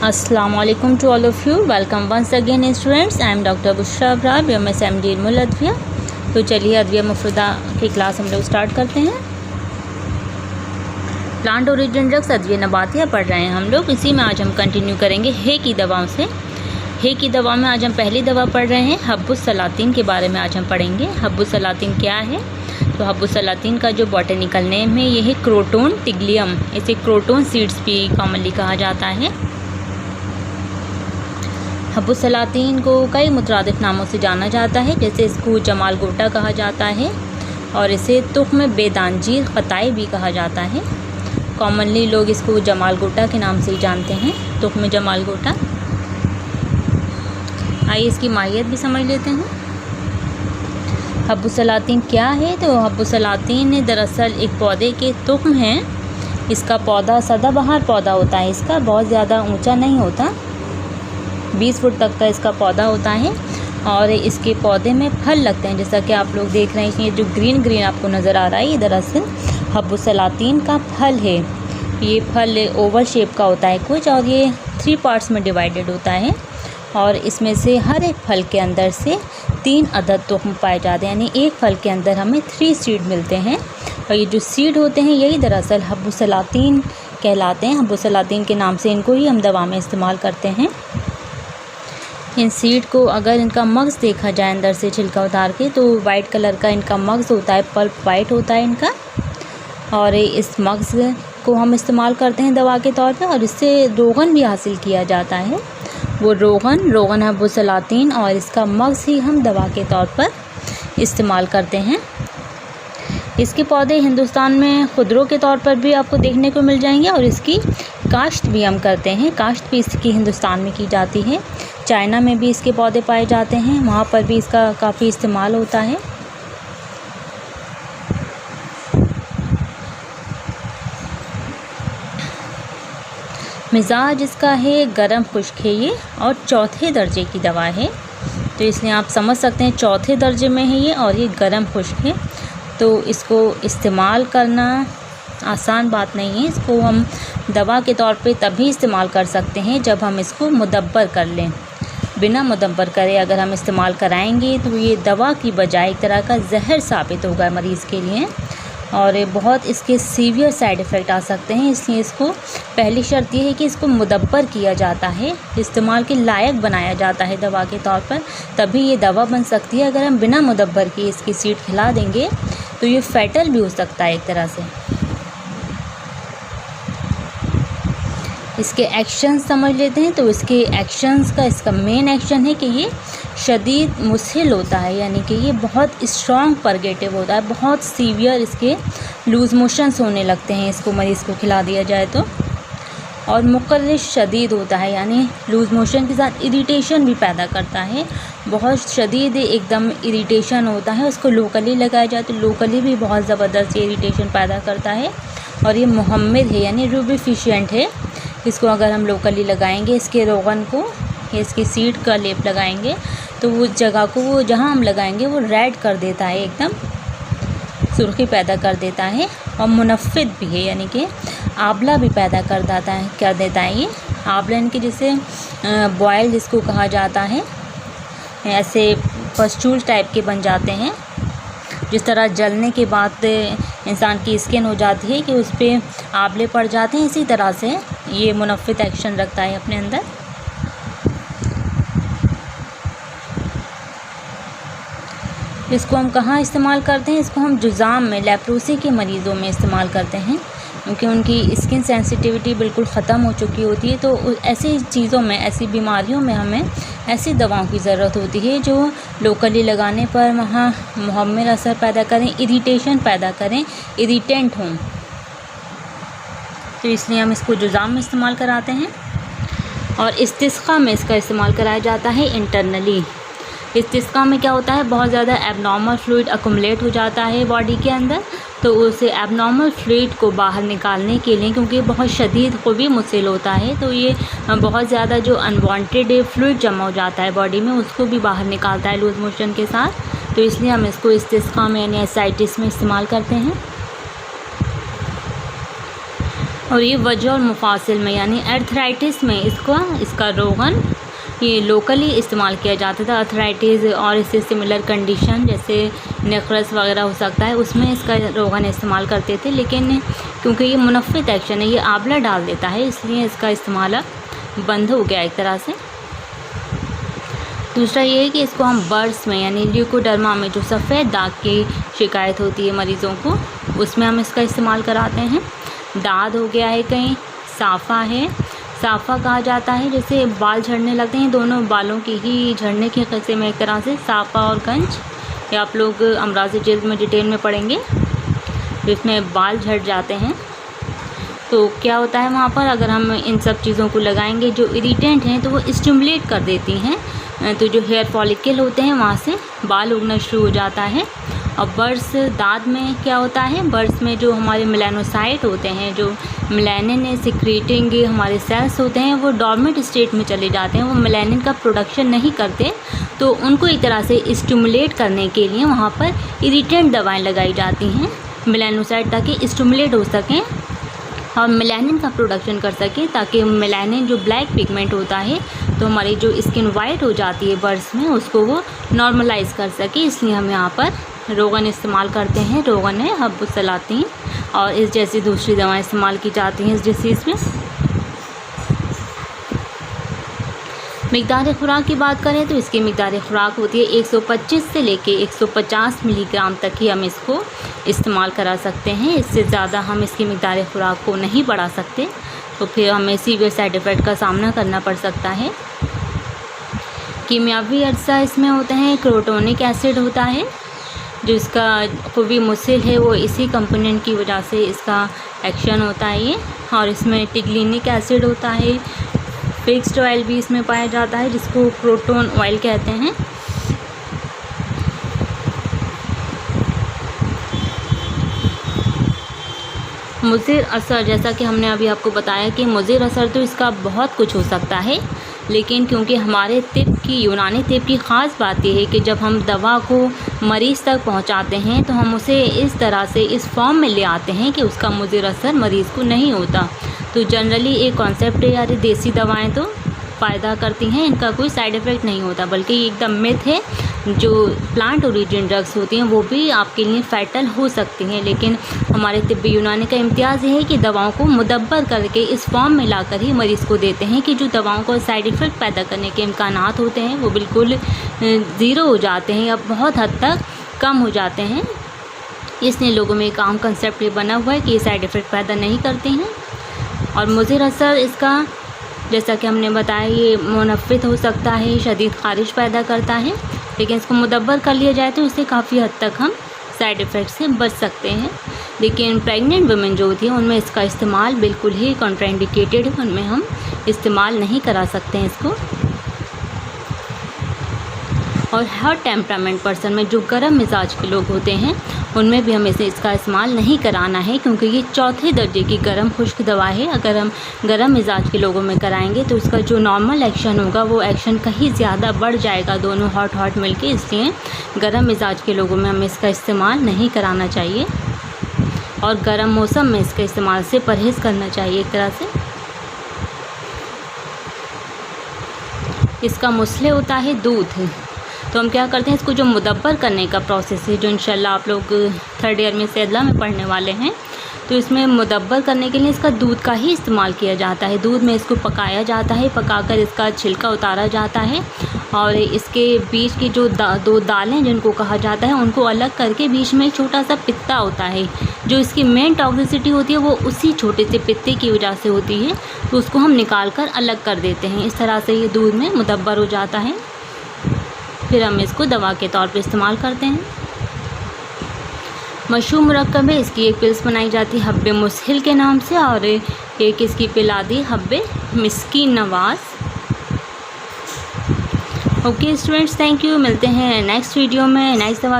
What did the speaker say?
Assalamu alaikum to all of you. Welcome once again students. I am Dr. Bushra Abrar, BMSMD इल्मुल अदविया। तो चलिए अदविया मुफरदा की class हम लोग start करते हैं। प्लांट ओरिजिन ड्रग्स अदविया नबातिया पढ़ रहे हैं हम लोग। इसी में आज हम कंटिन्यू करेंगे हे की दवाओं से। हे की दवा में आज हम पहली दवा पढ़ रहे हैं हब्बुस्सलातिन के बारे में आज हम पढ़ेंगे। हब्बुस्सलातिन क्या है? तो हब्बुस्सलातिन का जो बॉटनिकल नेम है ये है क्रोटोन टिग्लियम। इसे क्रोटोन सीड्स भी कॉमनली कहा जाता है। हब्बुस्सलातिन को कई मुतरादिफ नामों से जाना जाता है, जैसे इसको जमाल गोटा कहा जाता है और इसे तुख्म बेदांजीर क़ताई भी कहा जाता है। कॉमनली लोग इसको जमाल गोटा के नाम से ही जानते हैं, तुख्म जमाल गोटा। आइए इसकी माहियत भी समझ लेते हैं। हब्बुस्सलातिन क्या है? तो हब्बुस्सलातिन दरअसल एक पौधे के तुख्म हैं। इसका पौधा सदाबहार पौधा होता है, इसका बहुत ज़्यादा ऊंचा नहीं होता, 20 फुट तक का इसका पौधा होता है और इसके पौधे में फल लगते हैं। जैसा कि आप लोग देख रहे हैं, ये जो ग्रीन ग्रीन आपको नज़र आ रहा है ये दरअसल हब्बुस्सलातिन का फल है। ये फल ओवल शेप का होता है कुछ, और ये 3 पार्ट्स में डिवाइडेड होता है और इसमें से हर एक फल के अंदर से 3 अदद तुख्म पाए जाते हैं, यानी एक फल के अंदर हमें 3 सीड मिलते हैं। और ये जो सीड होते हैं यही दरअसल हब्बुस्सलातिन कहलाते हैं। हब्बुस्सलातिन के नाम से इनको ही हम दवा में इस्तेमाल करते हैं। इन सीड को अगर इनका मग्ज़ देखा जाए अंदर से छिलका उतार के, तो वाइट कलर का इनका मग्ज़ होता है, पल्प वाइट होता है इनका। और इस मग्ज़ को हम इस्तेमाल करते हैं दवा के तौर पे, और इससे रोगन भी हासिल किया जाता है। वो रोगन हब्बुस्सलातिन और इसका मग्ज़ ही हम दवा के तौर पर इस्तेमाल करते हैं। इसके पौधे हिंदुस्तान में खुदरों के तौर पर भी आपको देखने को मिल जाएंगे और इसकी काश्त भी हम करते हैं। काश्त भी इसकी हिंदुस्तान में की जाती है। चाइना में भी इसके पौधे पाए जाते हैं, वहाँ पर भी इसका काफ़ी इस्तेमाल होता है। मिजाज इसका है गरम खुश्क है ये, और चौथे दर्जे की दवा है, तो इसलिए आप समझ सकते हैं चौथे दर्जे में है ये और ये गरम खुश्क है। तो इसको इस्तेमाल करना आसान बात नहीं है। इसको हम दवा के तौर पे तभी इस्तेमाल कर सकते हैं जब हम इसको मुदब्बर कर लें। बिना मुदब्बर करे अगर हम इस्तेमाल कराएंगे तो ये दवा की बजाय एक तरह का जहर साबित होगा मरीज़ के लिए, और बहुत इसके सीवियर साइड इफ़ेक्ट आ सकते हैं। इसलिए इसको पहली शर्त ये है कि इसको मुदब्बर किया जाता है, इस्तेमाल के लायक बनाया जाता है दवा के तौर पर, तभी ये दवा बन सकती है। अगर हम बिना मुदब्बर किए इसकी सीड खिला देंगे तो ये फैटल भी हो सकता है एक तरह से। इसके एक्शंस समझ लेते हैं। तो इसके एक्शंस का इसका मेन एक्शन है कि ये शदीद मुस्हिल होता है, यानी कि ये बहुत स्ट्रॉन्ग परगेटिव होता है, बहुत सीवियर इसके लूज़ मोशंस होने लगते हैं इसको मरीज़ को खिला दिया जाए तो। और मुकर्रिश शदीद होता है, यानी लूज़ मोशन के साथ इरिटेशन भी पैदा करता है, बहुत शदीद एकदम इरिटेशन होता है। उसको लोकली लगाया जाए तो लोकली भी बहुत ज़बरदस्त इरिटेशन पैदा करता है। और ये मुहम्मिद है, यानी रूबिफिशिएंट है। इसको अगर हम लोकली लगाएंगे, इसके रोगन को, इसकी सीड का लेप लगाएंगे तो वो जगह को वो जहाँ हम लगाएंगे वो रेड कर देता है, एकदम सुर्खी पैदा कर देता है। और मुनफ़िद भी है, यानी कि आंवला भी पैदा कर देता है ये आंवला, यानी कि जैसे बॉयल जिसको कहा जाता है, ऐसे पस्चूल टाइप के बन जाते हैं। जिस तरह जलने के बाद इंसान की स्किन हो जाती है कि उस पर आंवले पड़ जाते हैं, इसी तरह से ये मुनफ़िद एक्शन रखता है अपने अंदर। इसको हम कहाँ इस्तेमाल करते हैं? इसको हम जुज़ाम में, लेप्रोसी के मरीज़ों में इस्तेमाल करते हैं, क्योंकि उनकी स्किन सेंसिटिविटी बिल्कुल ख़त्म हो चुकी होती है। तो ऐसी चीज़ों में, ऐसी बीमारियों में हमें ऐसी दवाओं की ज़रूरत होती है जो लोकली लगाने पर वहाँ मुहम्मिल असर पैदा करें, इरिटेशन पैदा करें, इरिटेंट हों। तो इसलिए हम इसको जुज़ाम में इस्तेमाल कराते हैं। और इस्तिस्क़ा में इसका इस्तेमाल कराया जाता है इंटरनली। इस्तिस्क़ा में क्या होता है, बहुत ज़्यादा एबनॉर्मल फ्लूइड अकुमुलेट हो जाता है बॉडी के अंदर, तो उसे एबनॉर्मल फ्लूइड को बाहर निकालने के लिए, क्योंकि बहुत शदीद क़वी मुसिल होता है, तो ये बहुत ज़्यादा जो अनवांटेड फ्लूइड जमा हो जाता है बॉडी में उसको भी बाहर निकालता है लूज़ मोशन के साथ। तो इसलिए हम इसको इस्तिस्का में यानी एसाइटिस में इस्तेमाल करते हैं। और ये वजह और मुफासिल में यानी अर्थराइटिस में इसका रोगन ये लोकली इस्तेमाल किया जाता था। अर्थराइटिस और इससे सिमिलर कंडीशन जैसे नेक्रोसिस वगैरह हो सकता है, उसमें इसका रोगन इस्तेमाल करते थे। लेकिन क्योंकि ये मुनफ़्फ़ित एक्शन है, ये आंवला डाल देता है, इसलिए इसका इस्तेमाल अब बंद हो गया एक तरह से। दूसरा ये है कि इसको हम बर्ड्स में यानी ल्यूकोडर्मा में जो सफ़ेद दाग की शिकायत होती है मरीज़ों को, उसमें हम इसका इस्तेमाल कराते हैं। दाद हो गया है, कहीं साफ़ा है, साफ़ा कहा जाता है, जैसे बाल झड़ने लगते हैं, दोनों बालों की ही झड़ने की किस्से में एक तरह से साफ़ा और गंज, या आप लोग अमराज़ जिल्द में डिटेल में पढ़ेंगे, जिसमें बाल झड़ जाते हैं। तो क्या होता है वहाँ पर, अगर हम इन सब चीज़ों को लगाएंगे जो इरिटेंट हैं तो वो स्टिमुलेट कर देती हैं, तो जो हेयर फॉलिकल होते हैं वहाँ से बाल उगना शुरू हो जाता है। और बर्ड्स दाद में क्या होता है, बर्ड्स में जो हमारे मेलानोसाइट होते हैं, जो मेलानिन सिक्रेटिंग हमारे सेल्स होते हैं, वो डॉर्मेंट स्टेट में चले जाते हैं, वो मेलानिन का प्रोडक्शन नहीं करते। तो उनको एक तरह से स्टिमुलेट करने के लिए वहाँ पर इरिटेंट दवाएं लगाई जाती हैं मेलानोसाइट, ताकि स्टिमुलेट हो सकें और मेलानिन का प्रोडक्शन कर सके, ताकि मेलानिन जो ब्लैक पिगमेंट होता है तो हमारी जो स्किन वाइट हो जाती है बर्ड्स में, उसको वो नॉर्मलाइज कर सके। इसलिए हम यहाँ पर रोगन इस्तेमाल करते हैं। रोगन है हब्बुसलातीन, और इस जैसी दूसरी दवाएं इस्तेमाल की जाती हैं इस डिसीज़ में। मिकदार खुराक की बात करें तो इसकी मिकदार खुराक होती है 125 से लेके 150 मिलीग्राम तक ही हम इसको इस्तेमाल करा सकते हैं। इससे ज़्यादा हम इसकी मिकदार खुराक को नहीं बढ़ा सकते, तो फिर हमें सीवियर साइड इफ़ेक्ट का सामना करना पड़ सकता है। कीमियावी अज्जा इसमें होते हैं, क्रोटोनिक एसिड होता है जो इसका क़ुवी मुसिल है, वो इसी कंपोनेंट की वजह से इसका एक्शन होता है ये। और इसमें टिग्लिनिक एसिड होता है, फिक्स्ड ऑयल भी इसमें पाया जाता है जिसको प्रोटोन ऑयल कहते हैं। मुज़िर असर, जैसा कि हमने अभी आपको बताया कि मुज़िर असर तो इसका बहुत कुछ हो सकता है, लेकिन क्योंकि हमारे तिब की यूनानी तिब की ख़ास बात यह है कि जब हम दवा को मरीज़ तक पहुंचाते हैं तो हम उसे इस तरह से इस फॉर्म में ले आते हैं कि उसका मुज़िर असर मरीज़ को नहीं होता। तो जनरली एक कॉन्सेप्ट है यार, देसी दवाएं तो फ़ायदा करती हैं, इनका कोई साइड इफ़ेक्ट नहीं होता, बल्कि ये एकदम मिथ है। जो प्लांट ओरिजिन ड्रग्स होती हैं वो भी आपके लिए फ़ैटल हो सकती हैं, लेकिन हमारे तिब्बी यूनानी का इम्तियाज़ ये है कि दवाओं को मुदब्बर करके इस फॉर्म में लाकर ही मरीज़ को देते हैं कि जो दवाओं को साइड इफ़ेक्ट पैदा करने के इम्कानात होते हैं वो बिल्कुल ज़ीरो हो जाते हैं या बहुत हद तक कम हो जाते हैं। इसलिए लोगों में एक आम कंसेप्ट ये बना हुआ है कि ये साइड इफ़ेक्ट पैदा नहीं करते हैं। और मुज़िर असर इसका, जैसा कि हमने बताया, ये मुनफ़्फ़ित हो सकता है, शदीद ख़ारिश पैदा करता है, लेकिन इसको मुदब्बर कर लिया जाए तो इससे काफ़ी हद तक हम साइड इफ़ेक्ट से बच सकते हैं। लेकिन प्रेग्नेंट वुमेन जो होती हैं उनमें इसका इस्तेमाल बिल्कुल ही कॉन्ट्राइंडिकेटेड है, उनमें हम इस्तेमाल नहीं करा सकते हैं इसको। और हॉट टेम्परामेंट पर्सन में, जो गर्म मिजाज के लोग होते हैं, उनमें भी हमें इसका इस्तेमाल नहीं कराना है, क्योंकि ये चौथे दर्जे की गर्म खुश्क दवा है। अगर हम गर्म मिजाज के लोगों में कराएंगे तो इसका जो नॉर्मल एक्शन होगा वो एक्शन कहीं ज़्यादा बढ़ जाएगा, दोनों हॉट मिलके। इसलिए गर्म मिजाज के लोगों में हमें इसका इस्तेमाल नहीं कराना चाहिए और गर्म मौसम में इसके इस्तेमाल से परहेज़ करना चाहिए एक तरह से। इसका मुसले होता है दूध, तो हम क्या करते हैं, इसको जो मुदब्बर करने का प्रोसेस है, जो इंशाल्लाह आप लोग 3rd ईयर में सेदला में पढ़ने वाले हैं, तो इसमें मुदब्बर करने के लिए इसका दूध का ही इस्तेमाल किया जाता है। दूध में इसको पकाया जाता है, पकाकर इसका छिलका उतारा जाता है और इसके बीच की जो दो दालें जिनको कहा जाता है उनको अलग करके बीच में एक छोटा सा पित्ता होता है, जो इसकी मेन टॉक्सिसिटी होती है वो उसी छोटे से पित्ते की वजह से होती है, तो उसको हम निकाल कर अलग कर देते हैं। इस तरह से ये दूध में मुदब्बर हो जाता है, फिर हम इसको दवा के तौर पर इस्तेमाल करते हैं। मशहूर मुरक्कब है, इसकी एक पिल्स बनाई जाती है हब्बे मुसहिल के नाम से, और एक इसकी पिल आती है हब्बे मिस्कीन नवाज़। Okay students, thank you. मिलते हैं नेक्स्ट वीडियो में नेक्स्ट दवा